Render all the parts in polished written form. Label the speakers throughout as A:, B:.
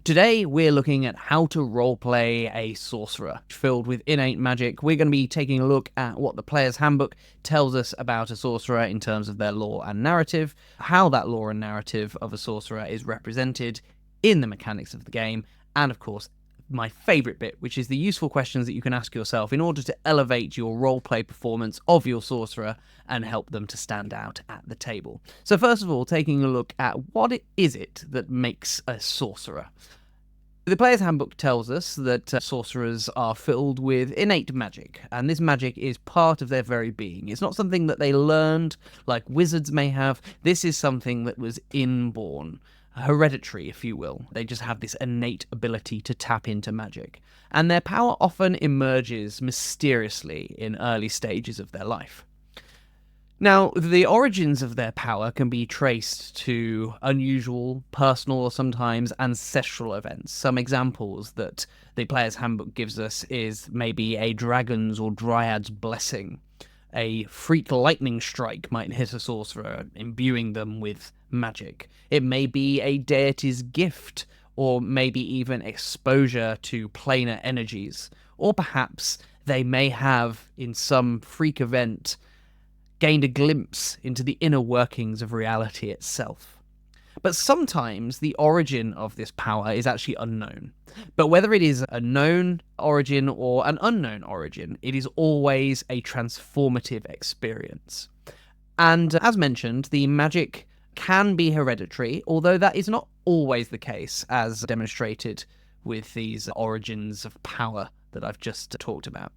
A: Today, we're looking at how to roleplay a sorcerer filled with innate magic. We're going to be taking a look at what the player's handbook tells us about a sorcerer in terms of their lore and narrative, how that lore and narrative of a sorcerer is represented in the mechanics of the game, and of course, my favourite bit, which is the useful questions that you can ask yourself in order to elevate your roleplay performance of your sorcerer and help them to stand out at the table. So first of all, taking a look at what is it that makes a sorcerer. The player's handbook tells us that sorcerers are filled with innate magic, and this magic is part of their very being. It's not something that they learned like wizards may have. This is something that was inborn. Hereditary, if you will. They just have this innate ability to tap into magic. And their power often emerges mysteriously in early stages of their life. Now, the origins of their power can be traced to unusual, personal, or sometimes ancestral events. Some examples that the player's handbook gives us is maybe a dragon's or dryad's blessing. A freak lightning strike might hit a sorcerer, imbuing them with magic. It may be a deity's gift, or maybe even exposure to planar energies. Or perhaps they may have, in some freak event, gained a glimpse into the inner workings of reality itself. But sometimes the origin of this power is actually unknown. But whether it is a known origin or an unknown origin, it is always a transformative experience. And as mentioned, the magic can be hereditary, although that is not always the case, as demonstrated with these origins of power that I've just talked about.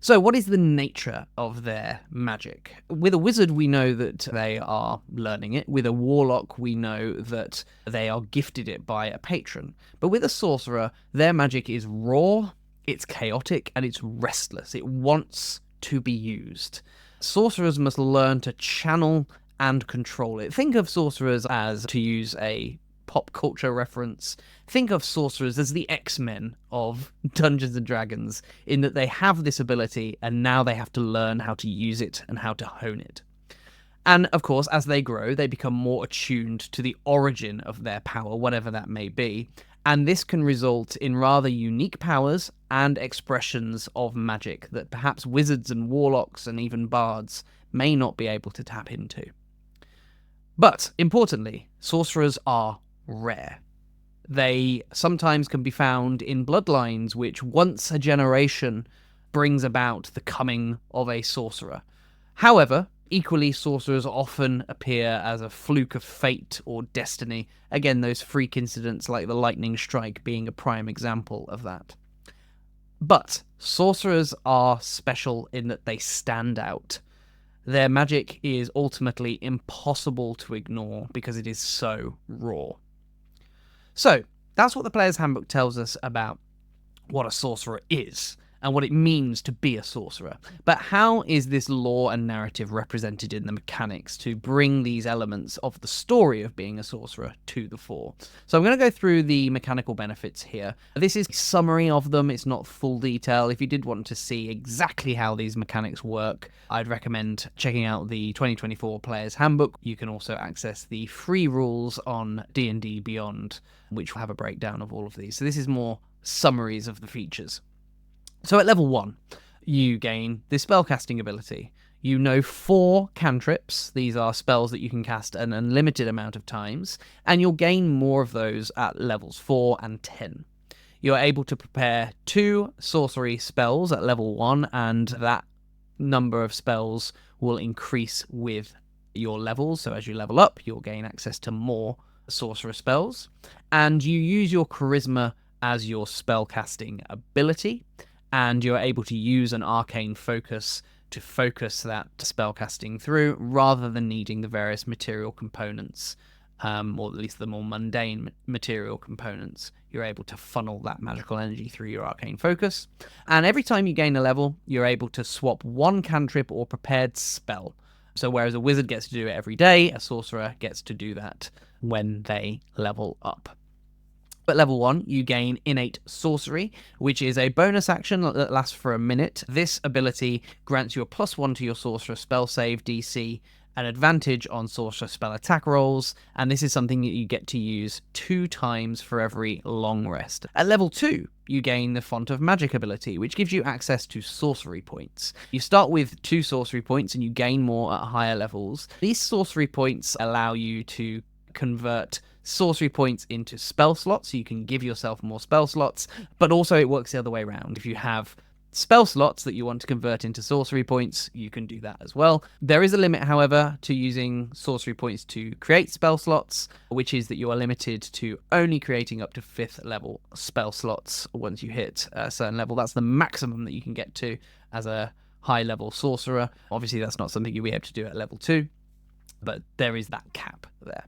A: So what is the nature of their magic? With a wizard, we know that they are learning it. With a warlock, we know that they are gifted it by a patron. But with a sorcerer, their magic is raw, it's chaotic, and it's restless. It wants to be used. Sorcerers must learn to channel and control it. Think of sorcerers as, to use a pop culture reference, think of sorcerers as the X-Men of Dungeons & Dragons, in that they have this ability and now they have to learn how to use it and how to hone it. And of course, as they grow, they become more attuned to the origin of their power, whatever that may be, and this can result in rather unique powers and expressions of magic that perhaps wizards and warlocks and even bards may not be able to tap into. But, importantly, sorcerers are rare. They sometimes can be found in bloodlines which once a generation brings about the coming of a sorcerer. However, equally, sorcerers often appear as a fluke of fate or destiny. Again, those freak incidents like the lightning strike being a prime example of that. But sorcerers are special in that they stand out. Their magic is ultimately impossible to ignore because it is so raw. So, that's what the player's handbook tells us about what a sorcerer is and what it means to be a sorcerer. But how is this lore and narrative represented in the mechanics to bring these elements of the story of being a sorcerer to the fore? So I'm going to go through the mechanical benefits here. This is a summary of them, it's not full detail. If you did want to see exactly how these mechanics work, I'd recommend checking out the 2024 Player's Handbook. You can also access the free rules on D&D Beyond, which will have a breakdown of all of these. So this is more summaries of the features. So at level 1, you gain the spellcasting ability. You know 4 cantrips. These are spells that you can cast an unlimited amount of times, and you'll gain more of those at levels 4 and 10. You're able to prepare 2 sorcery spells at level 1, and that number of spells will increase with your levels. So as you level up, you'll gain access to more sorcerer spells. And you use your charisma as your spellcasting ability, and you're able to use an arcane focus to focus that spellcasting through, rather than needing the various material components, or at least the more mundane material components. You're able to funnel that magical energy through your arcane focus. And every time you gain a level, you're able to swap 1 cantrip or prepared spell. So whereas a wizard gets to do it every day, a sorcerer gets to do that when they level up. At level 1, you gain Innate Sorcery, which is a bonus action that lasts for a minute. This ability grants you a +1 to your Sorcerer spell save DC an advantage on sorcerer spell attack rolls, and this is something that you get to use 2 times for every long rest. At level 2, you gain the Font of Magic ability, which gives you access to sorcery points. You start with 2 sorcery points and you gain more at higher levels. These sorcery points allow you to convert sorcery points into spell slots, so you can give yourself more spell slots, but also it works the other way around. If you have spell slots that you want to convert into sorcery points, you can do that as well. There is a limit, however, to using sorcery points to create spell slots, which is that you are limited to only creating up to 5th level spell slots once you hit a certain level. That's the maximum that you can get to as a high level sorcerer. Obviously, that's not something you'll be able to do at level 2, but there is that cap there.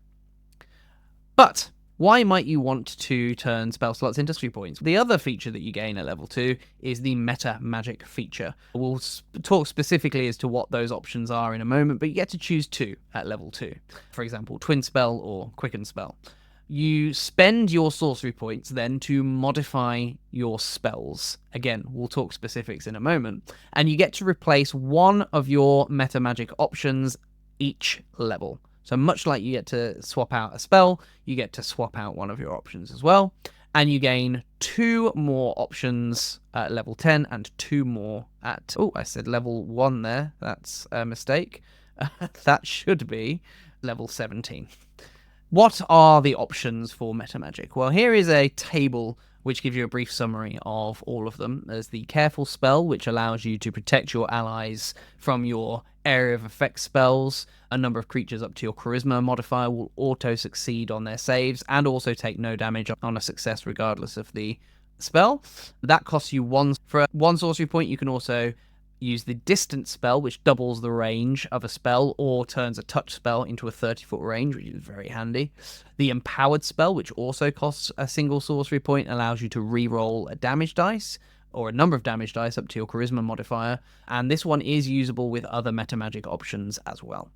A: But why might you want to turn spell slots into sorcery points? The other feature that you gain at level 2 is the meta magic feature. We'll talk specifically as to what those options are in a moment, but you get to choose 2 at level 2. For example, twin spell or quicken spell. You spend your sorcery points then to modify your spells. Again, we'll talk specifics in a moment. And you get to replace one of your meta magic options each level. So much like you get to swap out a spell, you get to swap out one of your options as well. And you gain 2 more options at level 10 and 2 more at... Oh, I said level 1 there. That's a mistake. That should be level 17. What are the options for meta magic? Well, here is a table which gives you a brief summary of all of them. There's the Careful spell, which allows you to protect your allies from your area of effect spells. A number of creatures up to your charisma modifier will auto-succeed on their saves and also take no damage on a success regardless of the spell. That costs you 1 for 1 sorcery point. You can also use the Distance spell, which doubles the range of a spell or turns a touch spell into a 30-foot range, which is very handy. The Empowered spell, which also costs a single sorcery point, allows you to re-roll a damage dice or a number of damage dice up to your charisma modifier, and this one is usable with other meta magic options as well.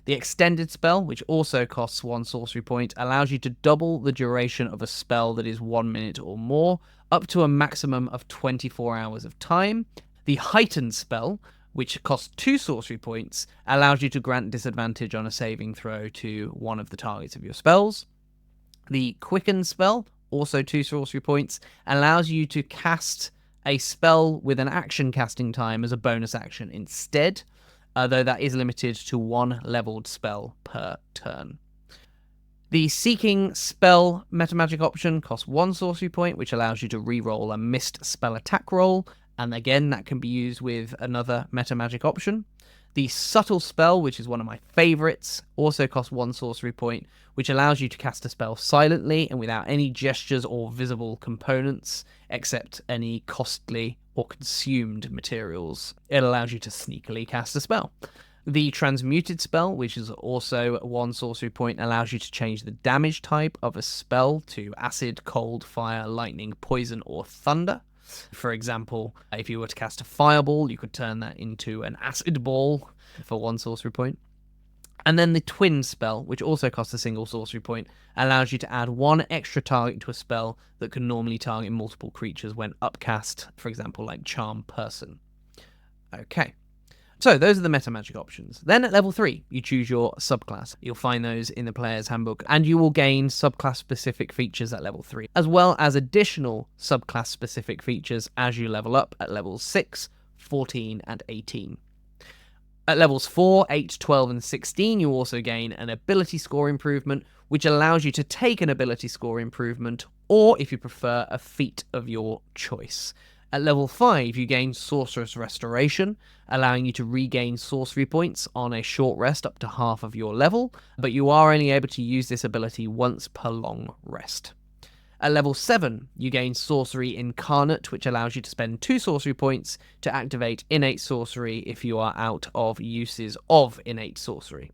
A: The Extended spell, which also costs 1 sorcery point, allows you to double the duration of a spell that is 1 minute or more, up to a maximum of 24 hours of time. The Heightened spell, which costs 2 sorcery points, allows you to grant disadvantage on a saving throw to one of the targets of your spells. The Quicken spell, also 2 sorcery points, allows you to cast a spell with an action casting time as a bonus action instead, though that is limited to 1 leveled spell per turn. The Seeking spell meta magic option costs 1 sorcery point, which allows you to re-roll a missed spell attack roll, and again, that can be used with another meta magic option. The Subtle spell, which is one of my favorites, also costs 1 sorcery point, which allows you to cast a spell silently and without any gestures or visible components, except any costly or consumed materials. It allows you to sneakily cast a spell. The Transmuted spell, which is also 1 sorcery point, allows you to change the damage type of a spell to acid, cold, fire, lightning, poison, or thunder. For example, if you were to cast a fireball, you could turn that into an acid ball for 1 sorcery point. And then the Twin spell, which also costs a single sorcery point, allows you to add 1 extra target to a spell that can normally target multiple creatures when upcast, for example, like Charm Person. Okay. So those are the meta magic options. Then at level 3, you choose your subclass. You'll find those in the player's handbook, and you will gain subclass specific features at level 3, as well as additional subclass specific features as you level up at levels 6, 14, and 18. At levels 4, 8, 12, and 16, you also gain an ability score improvement, which allows you to take an ability score improvement, or if you prefer, a feat of your choice. At level 5, you gain Sorcerer's Restoration, allowing you to regain sorcery points on a short rest up to half of your level, but you are only able to use this ability once per long rest. At level 7, you gain Sorcery Incarnate, which allows you to spend 2 sorcery points to activate Innate Sorcery if you are out of uses of Innate Sorcery.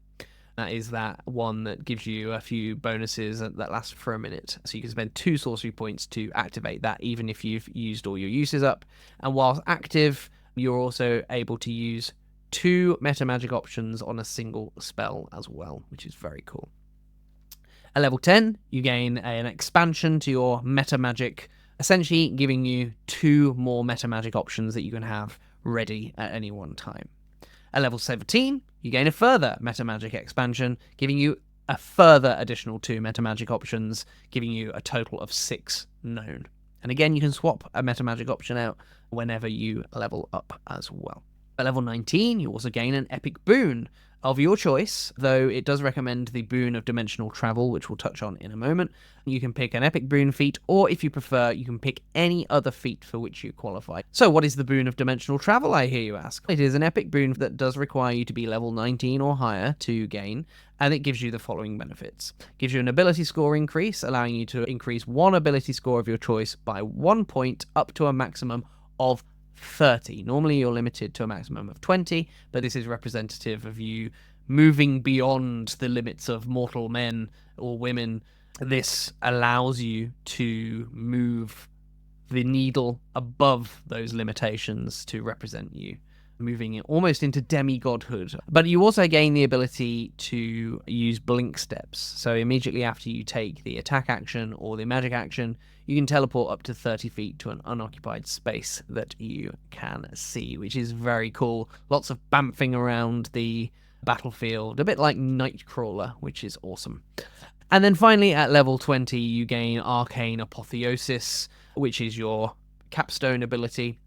A: That is that one that gives you a few bonuses that last for a minute. So you can spend 2 sorcery points to activate that, even if you've used all your uses up. And whilst active, you're also able to use 2 meta magic options on a single spell as well, which is very cool. At level 10, you gain an expansion to your meta magic, essentially giving you 2 more meta magic options that you can have ready at any one time. At level 17, you gain a further meta magic expansion, giving you a further additional 2 meta magic options, giving you a total of 6 known. And again, you can swap a meta magic option out whenever you level up as well. At level 19, you also gain an epic boon of your choice, though it does recommend the boon of dimensional travel, which we'll touch on in a moment. You can pick an epic boon feat, or if you prefer, you can pick any other feat for which you qualify. So what is the boon of dimensional travel, I hear you ask? It is an epic boon that does require you to be level 19 or higher to gain, and it gives you the following benefits. It gives you an ability score increase, allowing you to increase one ability score of your choice by 1 point up to a maximum of 30. Normally you're limited to a maximum of 20, but this is representative of you moving beyond the limits of mortal men or women. This allows you to move the needle above those limitations to represent you, moving it almost into demigodhood. But you also gain the ability to use blink steps. So immediately after you take the attack action or the magic action, you can teleport up to 30 feet to an unoccupied space that you can see, which is very cool. Lots of bamfing around the battlefield, a bit like Nightcrawler, which is awesome. And then finally, at level 20, you gain Arcane Apotheosis, which is your capstone ability.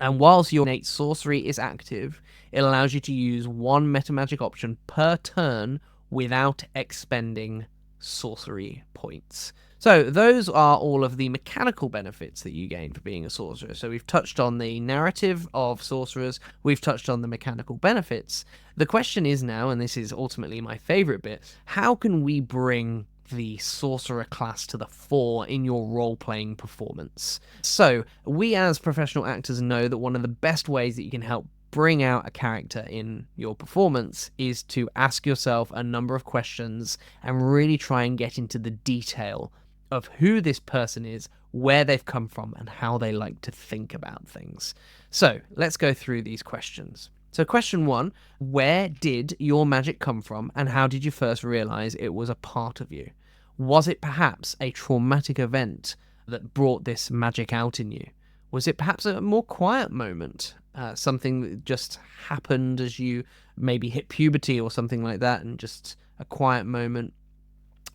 A: And whilst your innate sorcery is active, it allows you to use 1 meta magic option per turn without expending sorcery points. So those are all of the mechanical benefits that you gain for being a sorcerer. So we've touched on the narrative of sorcerers, we've touched on the mechanical benefits. The question is now, and this is ultimately my favourite bit, how can we bring the sorcerer class to the fore in your role-playing performance? So we as professional actors know that one of the best ways that you can help bring out a character in your performance is to ask yourself a number of questions and really try and get into the detail of who this person is, where they've come from, and how they like to think about things. So let's go through these questions. So question 1, where did your magic come from, and how did you first realize it was a part of you? Was it perhaps a traumatic event that brought this magic out in you? Was it perhaps a more quiet moment, something that just happened as you maybe hit puberty or something like that, and just a quiet moment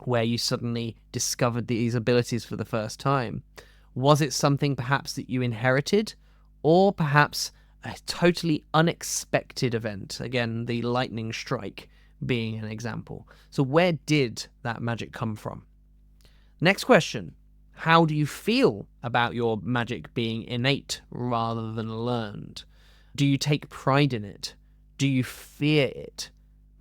A: where you suddenly discovered these abilities for the first time? Was it something perhaps that you inherited, or perhaps a totally unexpected event? Again, the lightning strike being an example. So where did that magic come from? Next question. How do you feel about your magic being innate rather than learned? Do you take pride in it? Do you fear it?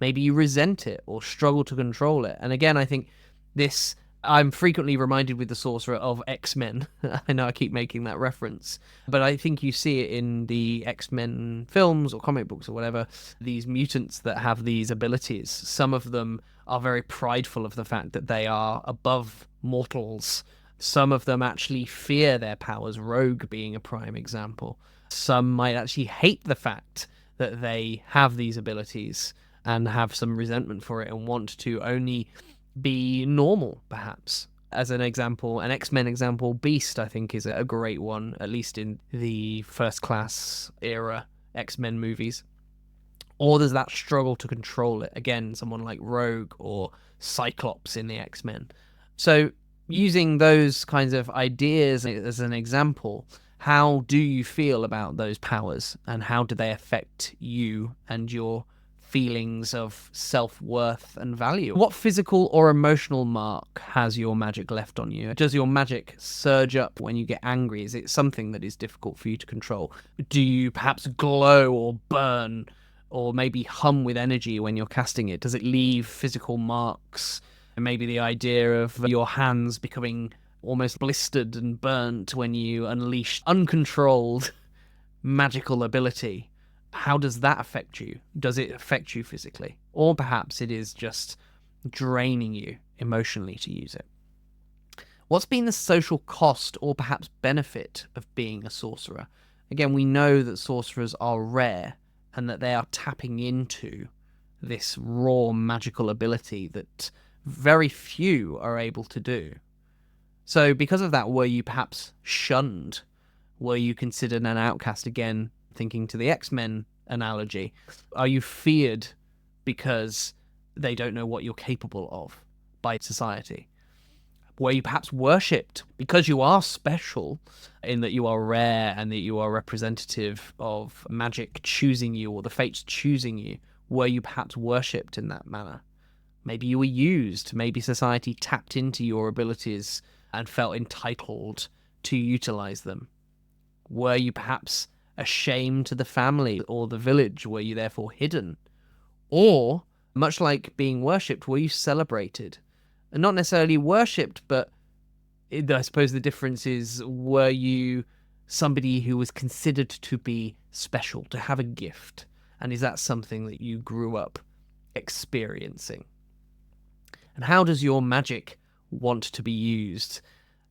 A: Maybe you resent it or struggle to control it. And again, I think this, I'm frequently reminded with the Sorcerer of X-Men. I know I keep making that reference, but I think you see it in the X-Men films or comic books or whatever, these mutants that have these abilities. Some of them are very prideful of the fact that they are above mortals. Some of them actually fear their powers, Rogue being a prime example. Some might actually hate the fact that they have these abilities and have some resentment for it and want to only be normal, perhaps. As an example, an X-Men example, Beast, I think, is a great one, at least in the First Class era X-Men movies. Or there's that struggle to control it. Again, someone like Rogue or Cyclops in the X-Men. So using those kinds of ideas as an example, how do you feel about those powers, and how do they affect you and your feelings of self-worth and value? What physical or emotional mark has your magic left on you? Does your magic surge up when you get angry? Is it something that is difficult for you to control? Do you perhaps glow or burn or maybe hum with energy when you're casting it? Does it leave physical marks? And maybe the idea of your hands becoming almost blistered and burnt when you unleash uncontrolled magical ability. How does that affect you? Does it affect you physically? Or perhaps it is just draining you emotionally to use it. What's been the social cost or perhaps benefit of being a sorcerer? Again, we know that sorcerers are rare and that they are tapping into this raw magical ability that very few are able to do. So because of that, were you perhaps shunned? Were you considered an outcast? Again, thinking to the X-Men analogy. Are you feared because they don't know what you're capable of by society? Were you perhaps worshipped because you are special, in that you are rare and that you are representative of magic choosing you or the fates choosing you? Were you perhaps worshipped in that manner? Maybe you were used. Maybe society tapped into your abilities and felt entitled to utilize them. Were you perhaps a shame to the family or the village? Were you therefore hidden? Or, much like being worshipped, were you celebrated? And not necessarily worshipped, but I suppose the difference is, were you somebody who was considered to be special, to have a gift? And is that something that you grew up experiencing? And how does your magic want to be used?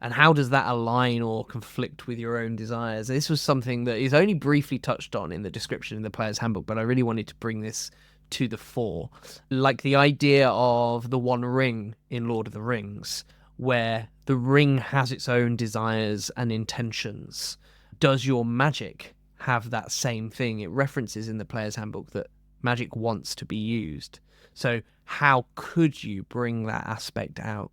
A: And how does that align or conflict with your own desires? This was something that is only briefly touched on in the description in the Player's Handbook, but I really wanted to bring this to the fore. Like the idea of the One Ring in Lord of the Rings, where the ring has its own desires and intentions. Does your magic have that same thing? It references in the Player's Handbook that magic wants to be used. So how could you bring that aspect out?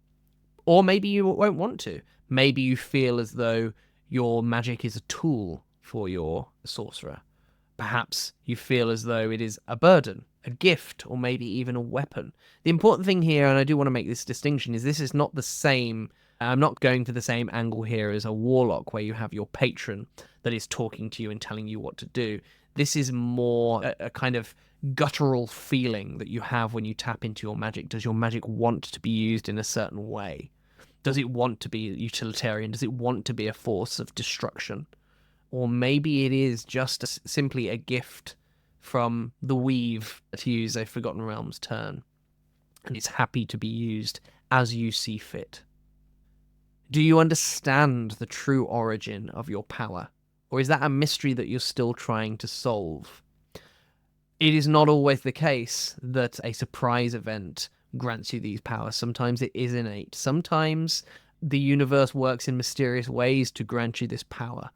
A: Or maybe you won't want to. Maybe you feel as though your magic is a tool for your sorcerer. Perhaps you feel as though it is a burden, a gift, or maybe even a weapon. The important thing here, and I do want to make this distinction, is this is not the same. I'm not going for the same angle here as a warlock, where you have your patron that is talking to you and telling you what to do. This is more a kind of guttural feeling that you have when you tap into your magic. Does your magic want to be used in a certain way? Does it want to be utilitarian? Does it want to be a force of destruction? Or maybe it is just simply a gift from the weave, to use a Forgotten Realms term, and it's happy to be used as you see fit. Do you understand the true origin of your power? Or is that a mystery that you're still trying to solve? It is not always the case that a surprise event grants you these powers. Sometimes it is innate. Sometimes the universe works in mysterious ways to grant you this power.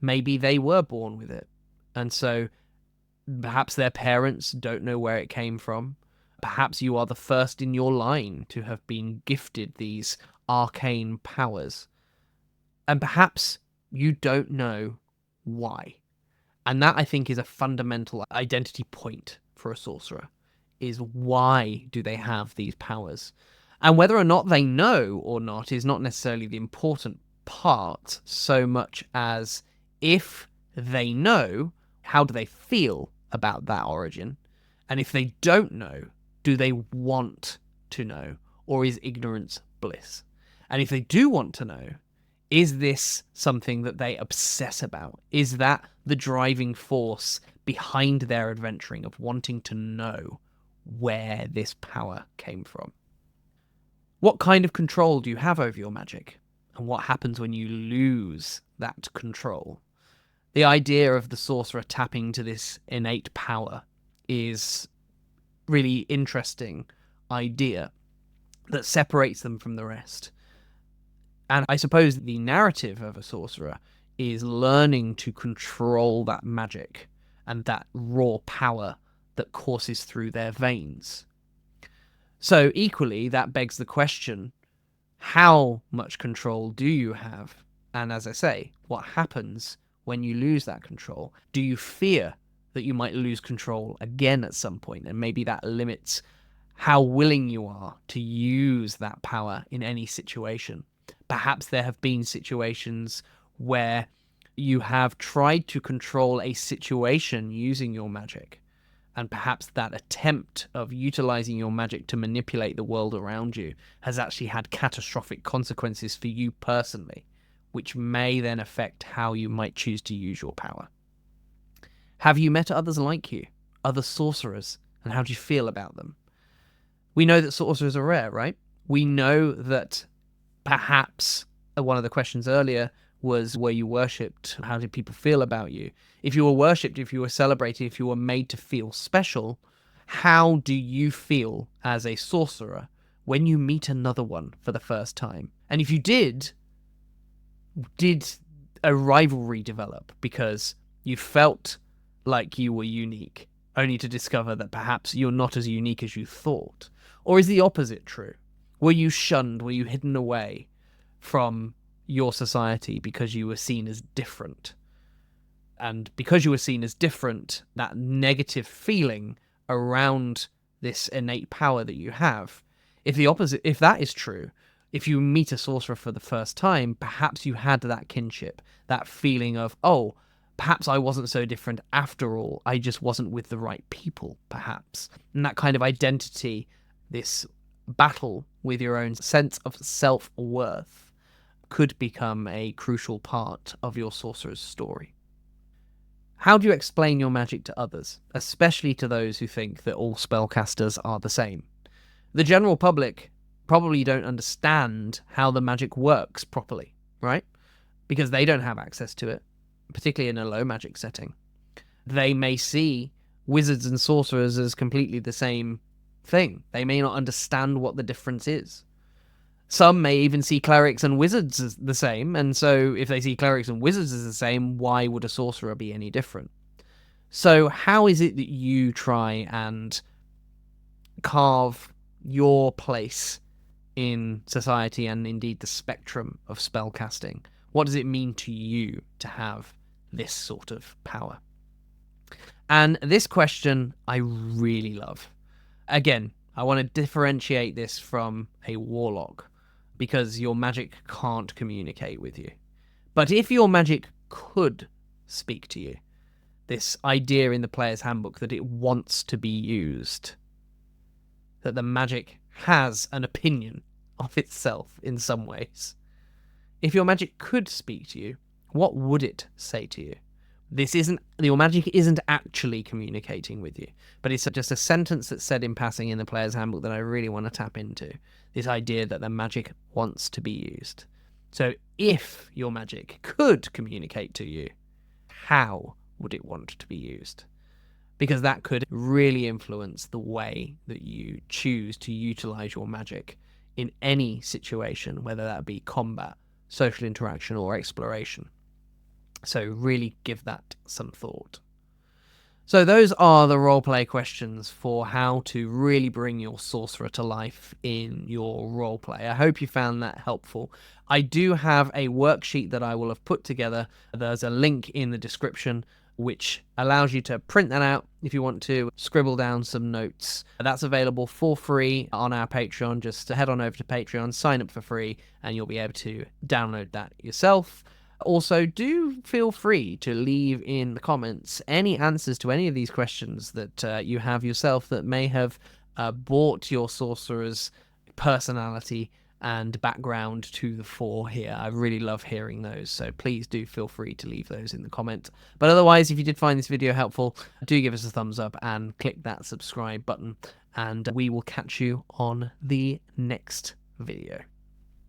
A: Maybe they were born with it, and so perhaps their parents don't know where it came from. Perhaps you are the first in your line to have been gifted these arcane powers. And perhaps you don't know why. And that, I think, is a fundamental identity point for a sorcerer, is why do they have these powers? And whether or not they know or not is not necessarily the important part, so much as if they know, how do they feel about that origin? And if they don't know, do they want to know? Or is ignorance bliss? And if they do want to know, is this something that they obsess about? Is that the driving force behind their adventuring, of wanting to know where this power came from? What kind of control do you have over your magic? And what happens when you lose that control? The idea of the sorcerer tapping to this innate power is really interesting idea that separates them from the rest. And I suppose the narrative of a sorcerer is learning to control that magic and that raw power that courses through their veins. So equally, that begs the question, how much control do you have? And as I say, what happens when you lose that control? Do you fear that you might lose control again at some point? And maybe that limits how willing you are to use that power in any situation. Perhaps there have been situations where you have tried to control a situation using your magic, and perhaps that attempt of utilizing your magic to manipulate the world around you has actually had catastrophic consequences for you personally, which may then affect how you might choose to use your power. Have you met others like you, other sorcerers, and how do you feel about them? We know that sorcerers are rare, right? We know that perhaps one of the questions earlier was, were you worshipped? How did people feel about you? If you were worshipped, if you were celebrated, if you were made to feel special, how do you feel as a sorcerer when you meet another one for the first time? And if you did a rivalry develop because you felt like you were unique, only to discover that perhaps you're not as unique as you thought? Or is the opposite true? Were you shunned? Were you hidden away from your society because you were seen as different? And because you were seen as different, that negative feeling around this innate power that you have, if that is true, if you meet a sorcerer for the first time, perhaps you had that kinship, that feeling of, oh, perhaps I wasn't so different after all. I just wasn't with the right people, perhaps. And that kind of identity, this battle with your own sense of self-worth, could become a crucial part of your sorcerer's story. How do you explain your magic to others, especially to those who think that all spellcasters are the same? The general public probably don't understand how the magic works properly, right? Because they don't have access to it, particularly in a low magic setting. They may see wizards and sorcerers as completely the same thing. They may not understand what the difference is. Some may even see clerics and wizards as the same, and so if they see clerics and wizards as the same, why would a sorcerer be any different? So how is it that you try and carve your place in society and indeed the spectrum of spellcasting? What does it mean to you to have this sort of power? And this question I really love. Again, I want to differentiate this from a warlock, because your magic can't communicate with you. But if your magic could speak to you, this idea in the player's handbook that it wants to be used, that the magic has an opinion of itself in some ways. If your magic could speak to you, what would it say to you? Your magic isn't actually communicating with you, but it's just a sentence that's said in passing in the player's handbook that I really want to tap into. This idea that the magic wants to be used. So if your magic could communicate to you, how would it want to be used? Because that could really influence the way that you choose to utilize your magic in any situation, whether that be combat, social interaction, or exploration. So really give that some thought. So those are the roleplay questions for how to really bring your sorcerer to life in your roleplay. I hope you found that helpful. I do have a worksheet that I will have put together. There's a link in the description which allows you to print that out if you want to scribble down some notes. That's available for free on our Patreon. Just head on over to Patreon, sign up for free, and you'll be able to download that yourself. Also, do feel free to leave in the comments any answers to any of these questions that you have yourself that may have brought your sorcerer's personality and background to the fore here. I really love hearing those, so please do feel free to leave those in the comment. But otherwise, if you did find this video helpful, do give us a thumbs up and click that subscribe button, and we will catch you on the next video.